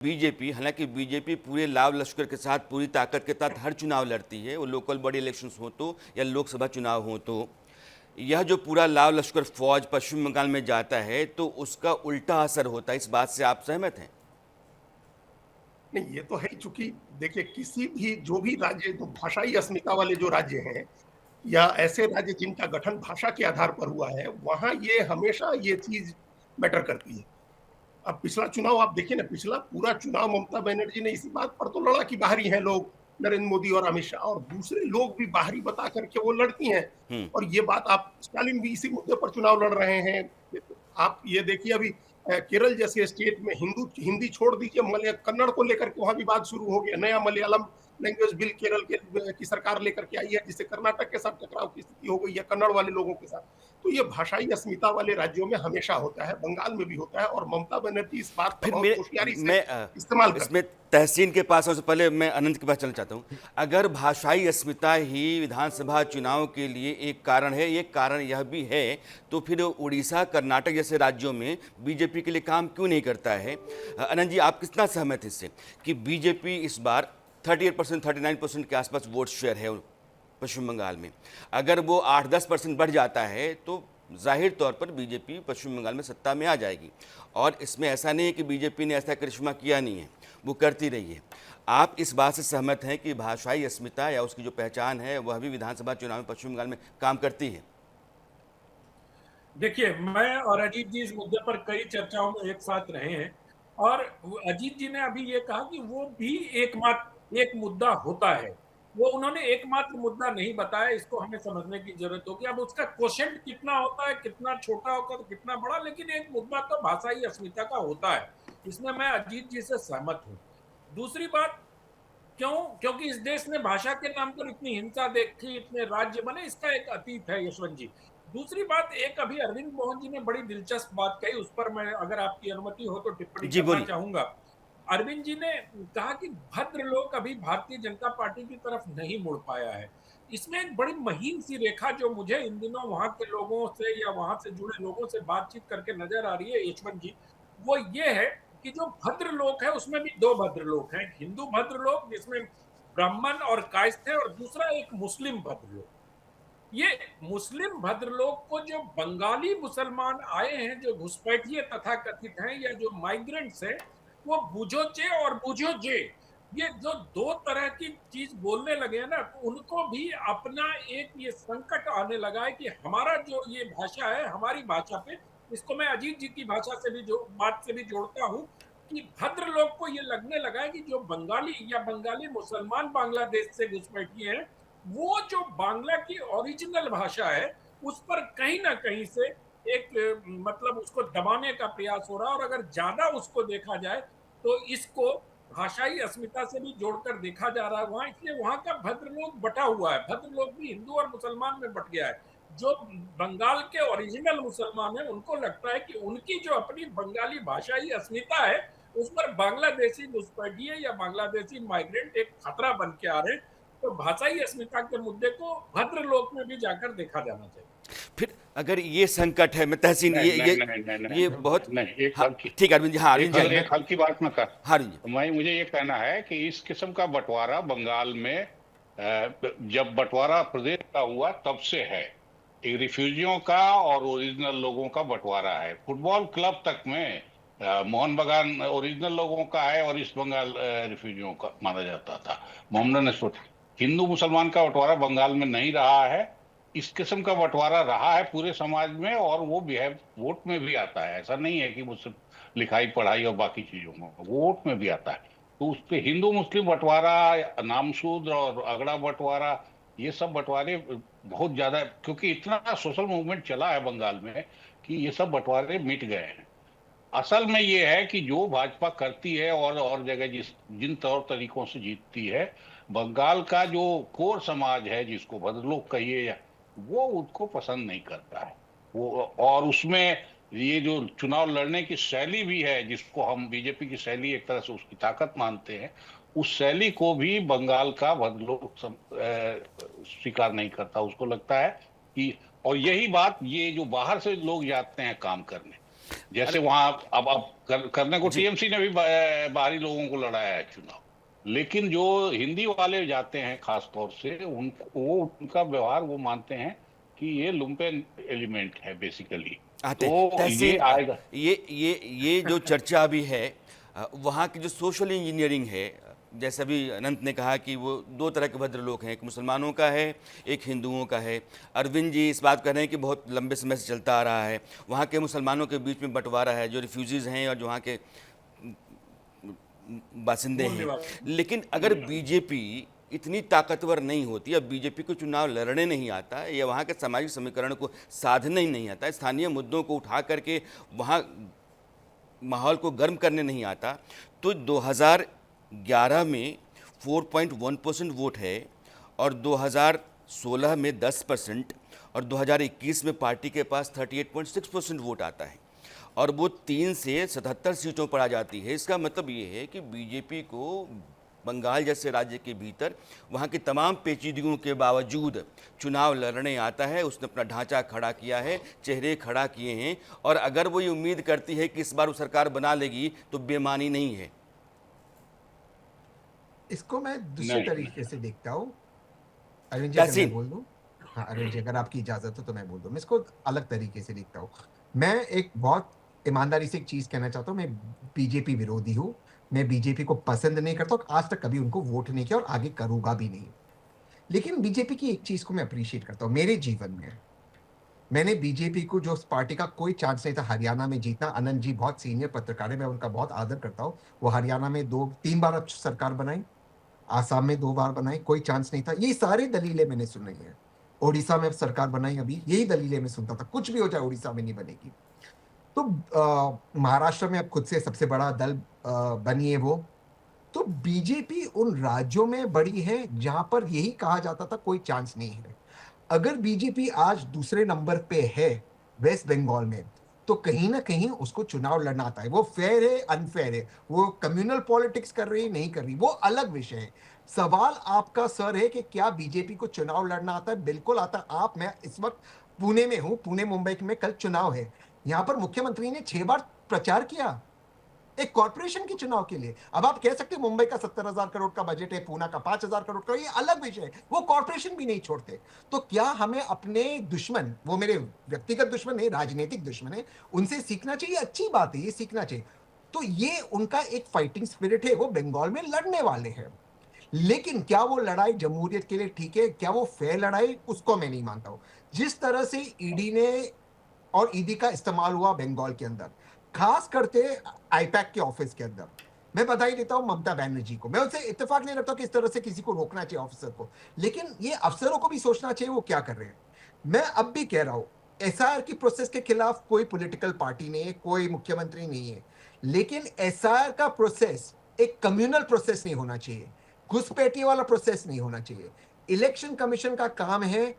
BJP, हालांकि BJP पूरे लाव लश्कर के साथ, पूरी ताकत के साथ हर चुनाव लड़ती है, वो लोकल बॉडी इलेक्शंस हो तो या लोकसभा चुनाव हो तो। यह जो पूरा लाव लश्कर फौज पश्चिम बंगाल में जाता है तो उसका उल्टा असर होता है, इस बात से आप सहमत हैं? नहीं, ये तो है ही। चूंकि देखिए, किसी भी जो भी राज्य, जो भाषाई अस्मिता वाले जो राज्य हैं या ऐसे राज्य जिनका गठन भाषा के आधार पर हुआ है, वहां ये हमेशा ये चीज मैटर करती है। अब पिछला चुनाव आप देखिए ना, पिछला पूरा चुनाव ममता बनर्जी ने इसी बात पर तो लड़ा कि बाहरी हैं लोग, नरेंद्र मोदी और अमित शाह और दूसरे लोग भी बाहरी बता करके वो लड़ती हैं। हम्म। और ये बात आप, स्टालिन भी इसी मुद्दे पर चुनाव लड़ रहे हैं। आप ये देखिए, अभी केरल जैसे स्टेट में हिंदी छोड़ दीजिए, कन्नड़ को लेकर के वहां विवाद शुरू हो गया। नया मलयालम लैंग्वेज बिल केरल की सरकार लेकर के आई है, जिससे कर्नाटक के साथ टकराव की स्थिति हो गई है कन्नड़ वाले लोगों के साथ। तो ये भाषाई अस्मिता वाले राज्यों में हमेशा होता है, बंगाल में भी होता है, और ममता बनर्जी इस बात का फिर बहुत होशियारी से मैं इस्तेमाल करती इसमें तहसीन के पास, सबसे पहले मैं अनंत के पास चलना चाहता हूँ। अगर भाषाई अस्मिता ही विधानसभा चुनाव के लिए एक कारण है, एक कारण यह भी है, तो फिर उड़ीसा, कर्नाटक जैसे राज्यों में बीजेपी के लिए काम क्यों नहीं करता है? अनंत जी, आप कितना सहमत हैं इससे कि बीजेपी इस बार 38%, 39% के आसपास वोट शेयर है पश्चिम बंगाल में? अगर वो 8-10% बढ़ जाता है तो जाहिर तौर पर बीजेपी पश्चिम बंगाल में सत्ता में आ जाएगी। और इसमें ऐसा नहीं है कि बीजेपी ने ऐसा करिश्मा किया नहीं है, वो करती रही है। आप इस बात से सहमत हैं कि भाषाई अस्मिता या उसकी जो पहचान है वह भी विधानसभा चुनाव में पश्चिम बंगाल में काम करती है? देखिए, मैं और अजीत जी इस मुद्दे पर कई चर्चाओं में एक साथ रहे हैं, और अजीत जी ने अभी ये कहा कि वो भी एकमात्र एक मुद्दा होता है। वो उन्होंने एकमात्र मुद्दा नहीं बताया, इसको हमें समझने की जरूरत होगी। अब उसका क्वोशेंट कितना होता है, कितना छोटा होता है, कितना बड़ा, लेकिन एक मुद्दा तो भाषाई अस्मिता का होता है। इसमें मैं अजीत जी से सहमत हूँ। दूसरी बात, क्यों? क्योंकि इस देश ने भाषा के नाम पर इतनी हिंसा देखी, इतने राज्य बने, इसका एक अतीत है, यशवंत जी। दूसरी बात, एक अभी अरविंद मोहन जी ने बड़ी दिलचस्प बात कही, उस पर मैं, अगर आपकी अनुमति हो तो, टिप्पणी जी करना बोलिए। चाहूंगा। अरविंद जी ने कहा कि भद्रलोक अभी भारतीय जनता पार्टी की तरफ नहीं मुड़ पाया है। इसमें एक बड़ी महीन सी रेखा जो मुझे इन दिनों वहां के लोगों से या वहां से जुड़े लोगों से बातचीत करके नजर आ रही है, यशवंत जी, वो ये है कि जो भद्रलोक है उसमें भी दो भद्रलोक हैं। हिंदू भद्रलोक जिसमें ब्राह्मण और कायस्थ है, और दूसरा एक मुस्लिम भद्रलोक। ये मुस्लिम भद्रलोक को जो बंगाली मुसलमान आए हैं, जो घुसपैठिए तथाकथित हैं या जो माइग्रेंट्स हैं, वो बुझोचे और बुझोजे, ये जो दो तरह की चीज बोलने लगे हैं ना, तो उनको भी अपना एक ये संकट आने लगा है कि हमारा जो ये भाषा है, हमारी भाषा पे, इसको मैं अजीत जी की भाषा से भी, जो बात से भी जोड़ता हूँ, कि भद्रलोक को ये लगने लगा है कि जो बंगाली या बंगाली मुसलमान बांग्लादेश से घुसपैठिए हैं, वो जो बांग्ला की ओरिजिनल भाषा है उस पर कहीं ना कहीं से एक मतलब उसको दबाने का प्रयास हो रहा है। और अगर ज्यादा उसको देखा जाए तो इसको भाषाई अस्मिता से भी जोड़कर देखा जा रहा है वहां, इसलिए वहां का भद्रलोक बटा हुआ है। भद्रलोक भी हिंदू और मुसलमान में बट गया है। जो बंगाल के ओरिजिनल मुसलमान है उनको लगता है कि उनकी जो अपनी बंगाली भाषाई अस्मिता है उस पर बांग्लादेशी घुसपैठिए या बांग्लादेशी माइग्रेंट एक खतरा बन के आ रहे हैं। तो भाषाई अस्मिता के मुद्दे को भद्रलोक में भी जाकर देखा जाना चाहिए। फिर अगर ये संकट है, मैं तहसीन, नहीं नहीं नहीं नहीं ये नहीं बहुत, नहीं, एक हाँ हल की, ठीक है अरविंद जी, हाँ अरविंद जी आइए। एक हल की बात मैं कर, हाँ अरविंद जी। तो मुझे ये कहना है कि इस किस्म का बंटवारा बंगाल में जब बंटवारा प्रदेश का हुआ तब से है। एक रिफ्यूजियों का और ओरिजिनल लोगों का बंटवारा है। फुटबॉल क्लब तक में मोहन बगान ओरिजिनल लोगों का है और ईस्ट बंगाल रिफ्यूजियों का माना जाता था। मोहम्मद ने सोचा, हिंदू मुसलमान का बंटवारा बंगाल में नहीं रहा है। इस किस्म का बंटवारा रहा है पूरे समाज में, और वो बिहेव वोट में भी आता है। ऐसा नहीं है कि वो सिर्फ लिखाई पढ़ाई और बाकी चीजों में, वोट में भी आता है। तो उस पे हिंदू मुस्लिम बंटवारा, नामशूद्र और अगड़ा बंटवारा, ये सब बंटवारे बहुत ज्यादा, क्योंकि इतना सोशल मूवमेंट चला है बंगाल में कि ये सब बंटवारे मिट गए हैं। असल में ये है कि जो भाजपा करती है और जगह जिन तौर तरीकों से जीतती है, बंगाल का जो कोर समाज है, जिसको भद्रलोक कहिए, या वो उसको पसंद नहीं करता है वो। और उसमें ये जो चुनाव लड़ने की शैली भी है, जिसको हम बीजेपी की शैली एक तरह से उसकी ताकत मानते हैं, उस शैली को भी बंगाल का भद्रलोक स्वीकार नहीं करता। उसको लगता है कि, और यही बात ये जो बाहर से लोग जाते हैं काम करने, जैसे अरे वहां अब करने को जी, टीएमसी ने भी बाहरी लोगों को लड़ाया है चुनाव। लेकिन जो हिंदी वाले जाते हैं खास तौर से उनका व्यवहार वो मानते हैं कि ये लुम्पेन एलिमेंट है बेसिकली। आते हैं तो ये तहसीन। आएगा। ये जो चर्चा अभी है, वहाँ की जो सोशल इंजीनियरिंग है, जैसे अभी अनंत ने कहा कि वो दो तरह के भद्र लोग हैं, एक मुसलमानों का है, एक हिंदुओं का है। अरविंद जी इस बात कर रहे हैं कि बहुत लंबे समय से चलता आ रहा है, वहाँ के मुसलमानों के बीच में बंटवारा है, जो रिफ्यूजीज़ हैं और जो वहाँ के बासिंदे मूल हैं। निवासी। लेकिन अगर बीजेपी इतनी ताकतवर नहीं होती, अब बीजेपी को चुनाव लड़ने नहीं आता या वहाँ के सामाजिक समीकरण को साधने ही नहीं आता, स्थानीय मुद्दों को उठा करके वहाँ माहौल को गर्म करने नहीं आता, तो 2011 में 4.1% वोट है और 2016 में 10% और 2021 में पार्टी के पास 38.6% वोट आता है और वो 3 से 77 सीटों पर आ जाती है। इसका मतलब ये है कि बीजेपी को बंगाल जैसे राज्य के भीतर वहाँ की तमाम पेचीदगियों के बावजूद चुनाव लड़ने आता है। उसने अपना ढांचा खड़ा किया है, चेहरे खड़ा किए हैं और अगर वो ये उम्मीद करती है कि इस बार वो सरकार बना लेगी तो बेमानी नहीं है। इसको मैं दूसरे नहीं तरीके से देखता हूँ। अरविंद जी अगर मैं तहसीन। बोल दूं, हाँ अरविंद जी अगर आपकी इजाजत हो तो मैं बोल दूं, मैं इसको अलग तरीके से देखता हूँ। मैं एक बहुत ईमानदारी से एक चीज कहना चाहता हूँ, मैं बीजेपी विरोधी हूँ। मैं बीजेपी को पसंद नहीं करता हूँ, आज तक कभी उनको वोट नहीं किया और आगे करूंगा भी नहीं। लेकिन बीजेपी की एक चीज को मैं अप्रिशिएट करता हूँ मेरे जीवन में। मैंने बीजेपी को, जो उस पार्टी का कोई चांस नहीं था हरियाणा में जीतना, आनंद जी बहुत सीनियर पत्रकार है, मैं उनका बहुत आदर करता हूँ, वो हरियाणा में 2-3 बार सरकार बनाई, आसाम में 2 बार बनाई, कोई चांस नहीं था। ये सारी दलीलें मैंने सुनी है। ओडिशा में सरकार बनाई, अभी यही दलीलें मैं सुनता था, कुछ भी हो जाए उड़ीसा में नहीं बनेगी। तो महाराष्ट्र में अब खुद से सबसे बड़ा दल बनी है वो। तो बीजेपी उन राज्यों में बड़ी है जहां पर यही कहा जाता था कोई चांस नहीं है। अगर बीजेपी आज दूसरे नंबर पे है वेस्ट बंगाल में, तो कहीं ना कहीं उसको चुनाव लड़ना आता है। वो फेयर है अनफेयर है, वो कम्युनल पॉलिटिक्स कर रही है नहीं कर रही, वो अलग विषय है। सवाल आपका सर है कि क्या बीजेपी को चुनाव लड़ना आता है? बिल्कुल आता है। आप, मैं इस वक्त पुणे में हूं, पुणे मुंबई में कल चुनाव है। यहां पर मुख्यमंत्री ने 6 बार प्रचार किया एक कॉर्पोरेशन के चुनाव के लिए। अब आप कह सकते हैं मुंबई का 70,000 करोड़ का बजट है, पूना का 5,000 करोड़ का, ये अलग विषय है, वो कॉर्पोरेशन भी नहीं छोड़ते। तो क्या हमें अपने दुश्मन, वो मेरे व्यक्तिगत दुश्मन नहीं राजनीतिक दुश्मन है, उनसे सीखना चाहिए? अच्छी बात है, ये सीखना चाहिए। तो ये उनका एक फाइटिंग स्पिरिट है, वो बंगाल में लड़ने वाले हैं। लेकिन क्या वो लड़ाई जमहूरियत के लिए ठीक है? क्या वो फेयर लड़ाई? उसको मैं नहीं मानता हूं। जिस तरह से ईडी ने और ईडी का इस्तेमाल हुआ बंगाल के अंदर, खास करके आईपैक के ऑफिस के अंदर, मैं बधाई देता हूं ममता बनर्जी को। मैं उनसे इत्तेफाक नहीं रखता कि इस तरह से किसी को रोकना चाहिए ऑफिसर को, लेकिन ये अफसरों को भी सोचना चाहिए वो क्या कर रहे हैं। मैं अब भी कह रहा हूं, एसआईआर की प्रोसेस के खिलाफ कोई पॉलिटिकल पार्टी नहीं है, कोई मुख्यमंत्री नहीं है, लेकिन एसआईआर का प्रोसेस एक कम्युनल प्रोसेस नहीं होना चाहिए, घुसपैठी वाला प्रोसेस नहीं होना चाहिए। इलेक्शन कमीशन का काम है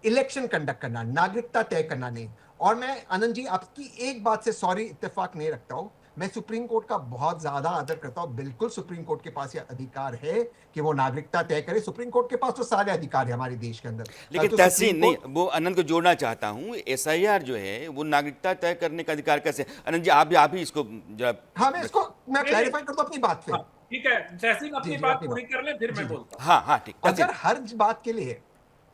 इलेक्शन कंडक्ट करना, नागरिकता तय करना नहीं। और मैं आनंद जी आपकी एक बात से सॉरी इत्तेफाक नहीं रखता हूं, मैं सुप्रीम कोर्ट का बहुत ज्यादा आदर करता हूं। बिल्कुल सुप्रीम कोर्ट के पास यह अधिकार है कि वो नागरिकता तय करे। सुप्रीम कोर्ट के पास तो सारे अधिकार है हमारे देश के अंदर। कल लेकिन तो तहसीन सुप्रीम नहीं, कोर्ट, वो अनंत को जोड़ना चाहता हूँ, एसआईआर जो है वो नागरिकता तय करने का अधिकार कैसे? अनंत जी आप ही इसको जरा। हाँ मैं इसको मैं नहीं, क्लैरिफाई कर दूं अपनी बात हाँ, फिर। ठीक है, तहसीन जी अपनी जी बात अपनी पूरी बात, कर ले, फिर जी मैं जी। बोलता हूँ। हाँ हाँ ठीक, तहसीन। अगर हर बात के लिए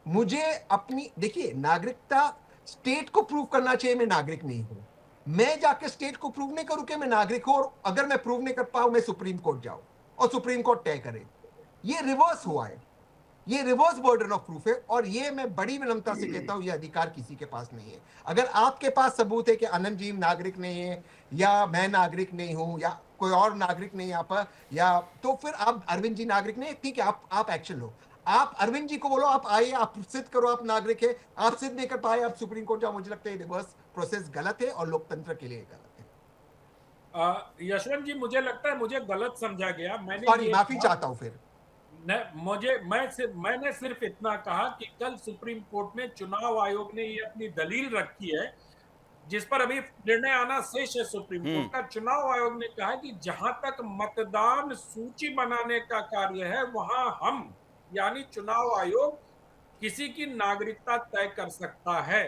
मुझे अपनी, देखिए नागरिकता स्टेट को प्रूव करना चाहिए मैं नागरिक नहीं हूं। मैं जाके स्टेट को प्रूव नहीं करूं कि मैं नागरिक हूं, और अगर मैं प्रूव नहीं कर पाऊं मैं सुप्रीम कोर्ट जाऊं और सुप्रीम कोर्ट तय करे। ये रिवर्स हुआ है, ये रिवर्स बर्डन ऑफ प्रूफ है, और ये मैं बड़ी विनम्रता से कहता हूं ये अधिकार किसी के पास नहीं है। अगर आपके पास सबूत है कि आनंद जी नागरिक नहीं है, या मैं नागरिक नहीं हूं, या कोई और नागरिक नहीं यहाँ पर, या तो फिर आप अरविंद जी नागरिक नहीं, ठीक है, आप एक्शन लो। आप अरविंद जी को बोलो आप आइए, आप सिद्ध करो आप नागरिक है। आप सिद्ध नहीं कर पाए, आप सुप्रीम कोर्ट जाओ। मुझे लगता है रिवर्स प्रोसेस गलत है और लोकतंत्र के लिए गलत है। यशवंत जी, मुझे लगता है मुझे गलत समझा गया। मैंने सॉरी, ये माफी कहा, चाहता हूं फिर। मैंने सिर्फ इतना कहा कि कल सुप्रीम कोर्ट में चुनाव आयोग ने ये अपनी दलील रखी है, जिस पर अभी निर्णय आना शेष है सुप्रीम कोर्ट का। चुनाव आयोग ने कहा कि जहां तक मतदान सूची बनाने का कार्य है, वहां हम यानी चुनाव आयोग किसी की नागरिकता तय कर सकता है,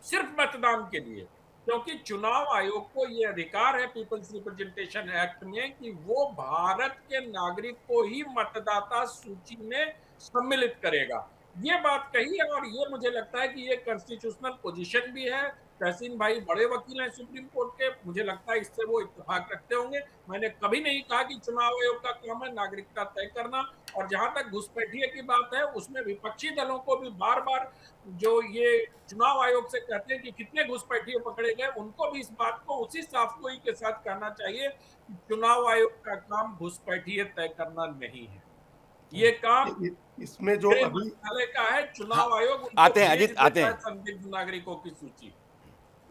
सिर्फ मतदान के लिए। क्योंकि चुनाव आयोग को ये अधिकार है पीपल्स रिप्रेजेंटेशन एक्ट में कि वो भारत के नागरिक को ही मतदाता सूची में सम्मिलित करेगा। ये बात कही है और ये मुझे लगता है कि ये कॉन्स्टिट्यूशनल पोजीशन भी है। तहसीन भाई बड़े वकील हैं सुप्रीम कोर्ट के, मुझे लगता है इससे वो इत्तेफाक रखते होंगे। मैंने कभी नहीं कहा कि चुनाव आयोग का काम है नागरिकता तय करना। और जहां तक घुसपैठिए की बात है, उसमें विपक्षी दलों को भी बार बार जो ये चुनाव आयोग से कहते हैं कि कितने घुसपैठिए पकड़े गए, उनको भी इस बात को उसी साफगोई के साथ कहना चाहिए कि चुनाव आयोग का काम घुसपैठिए तय करना नहीं है। ये काम इसमें जो गृह अभी मंत्रालय का है। हाँ, चुनाव आयोग आते हैं अजीत, आते हैं। संदिग्ध नागरिकों की सूची।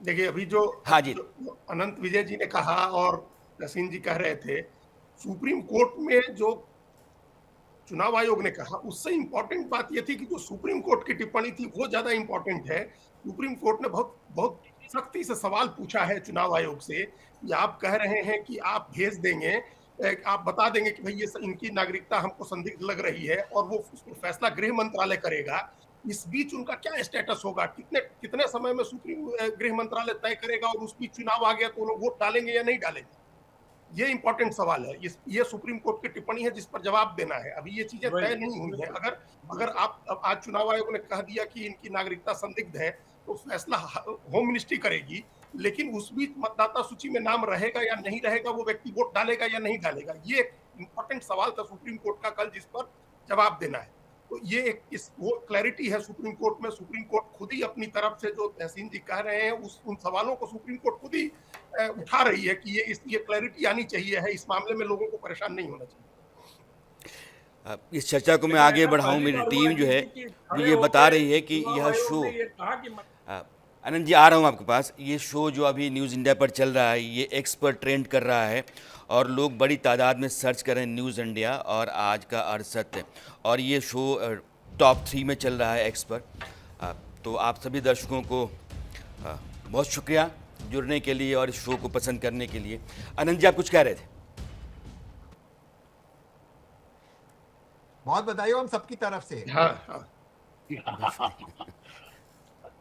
देखिए अभी जो हाँ जी। जो अनंत विजय जी ने कहा और तहसीन जी कह रहे थे, सुप्रीम कोर्ट में जो चुनाव आयोग ने कहा उससे इंपॉर्टेंट बात यह थी कि जो सुप्रीम कोर्ट की टिप्पणी थी वो ज्यादा इंपॉर्टेंट है। सुप्रीम कोर्ट ने बहुत बहुत सख्ती से सवाल पूछा है चुनाव आयोग से कि आप कह रहे हैं कि आप भेज देंगे, आप बता देंगे कि भाई ये इनकी नागरिकता हमको संदिग्ध लग रही है और वो उसको फैसला गृह मंत्रालय करेगा। इस बीच उनका क्या स्टेटस होगा, कितने कितने समय में सुप्रीम गृह मंत्रालय तय करेगा और उस बीच चुनाव आ गया तो लोग वोट डालेंगे या नहीं डालेंगे, ये इंपॉर्टेंट सवाल है। ये सुप्रीम कोर्ट की टिप्पणी है जिस पर जवाब देना है। अभी ये चीजें तय नहीं हुई हैं। अगर अगर आप अब आज चुनाव आयोग ने कह दिया कि इनकी नागरिकता संदिग्ध है तो फैसला होम मिनिस्ट्री करेगी, लेकिन उस बीच मतदाता सूची में नाम रहेगा या नहीं रहेगा, वो व्यक्ति वोट डालेगा या नहीं डालेगा, ये एक इंपॉर्टेंट सवाल था सुप्रीम कोर्ट का कल, जिस पर जवाब देना है। तो ये एक वो क्लैरिटी है सुप्रीम कोर्ट में। सुप्रीम कोर्ट खुद ही अपनी तरफ से जो तहसीन जी कह रहे हैं उन सवालों को सुप्रीम कोर्ट खुद ही उठा रही है कि ये क्लैरिटी आनी चाहिए है, इस मामले में लोगों को परेशान नहीं होना चाहिए। इस चर्चा को मैं आगे बढ़ाऊं, मेरी टीम जो है वो ये बता रही है कि यह शो, आनंद जी आ रहा हूँ आपके पास, ये शो जो अभी न्यूज़ इंडिया पर चल रहा है ये एक्स पर ट्रेंड कर रहा है और लोग बड़ी तादाद में सर्च कर रहे हैं न्यूज़ इंडिया और आज का अर्थ सत्य, और ये शो टॉप 3 में चल रहा है एक्स पर। तो आप सभी दर्शकों को बहुत शुक्रिया जुड़ने के लिए और इस शो को पसंद करने के लिए। आनंद जी आप कुछ कह रहे थे? बहुत बधाई हो हम सबकी तरफ से। हाँ हाँ।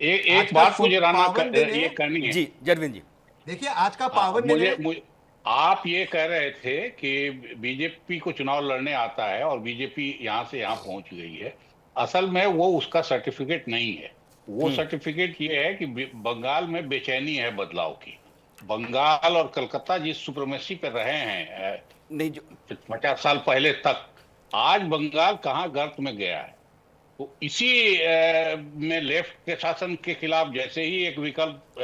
एक बात मुझे राणा ये करनी है जी जरविंद जी। देखिए आज का पावन दिन है। मुझे आप ये कह रहे थे कि बीजेपी को चुनाव लड़ने आता है और बीजेपी यहाँ से यहाँ पहुंच गई है। असल में वो उसका सर्टिफिकेट नहीं है। वो सर्टिफिकेट ये है कि बंगाल में बेचैनी है बदलाव की। बंगाल और कलकत्ता जिस सुप्रीमेसी पे रहे हैं नहीं 50 साल पहले तक, आज बंगाल कहाँ गर्त में गया है। तो इसी में लेफ्ट के शासन के खिलाफ जैसे ही एक विकल्प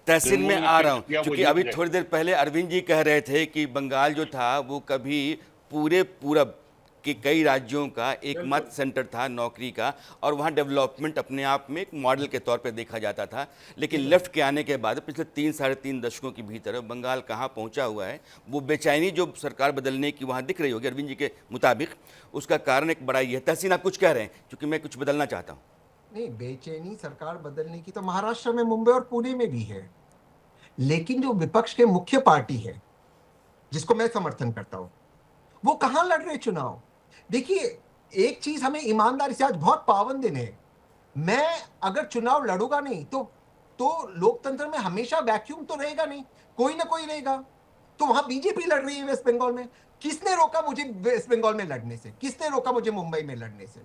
तहसील में आ रहा हूँ, क्योंकि अभी थोड़ी देर पहले अरविंद जी कह रहे थे कि बंगाल जो था वो कभी पूरे पूरब के कई राज्यों का एक मत सेंटर था नौकरी का, और वहाँ डेवलपमेंट अपने आप में एक मॉडल के तौर पे देखा जाता था। लेकिन लेफ्ट के आने के बाद पिछले 3-3.5 दशकों के भीतर बंगाल कहाँ पहुँचा हुआ है, वो बेचैनी जो सरकार बदलने की वहाँ दिख रही होगी अरविंद जी के मुताबिक, उसका कारण एक बड़ा ये है। तहसीन आप कुछ कह रहे हैं, क्योंकि मैं कुछ बदलना चाहता हूँ। नहीं, बेचैनी सरकार बदलने की तो महाराष्ट्र में, मुंबई और पुणे में भी है, लेकिन जो विपक्ष के मुख्य पार्टी है जिसको मैं समर्थन करता हूं, वो कहां लड़ रहे चुनाव। देखिए एक चीज हमें ईमानदारी से, आज बहुत पावन दिन है, मैं अगर चुनाव लड़ूंगा नहीं तो लोकतंत्र में हमेशा वैक्यूम तो रहेगा नहीं, कोई ना कोई रहेगा। तो वहां बीजेपी लड़ रही है वेस्ट बंगाल में, किसने रोका मुझे वेस्ट बंगाल में लड़ने से, किसने रोका मुझे मुंबई में लड़ने से।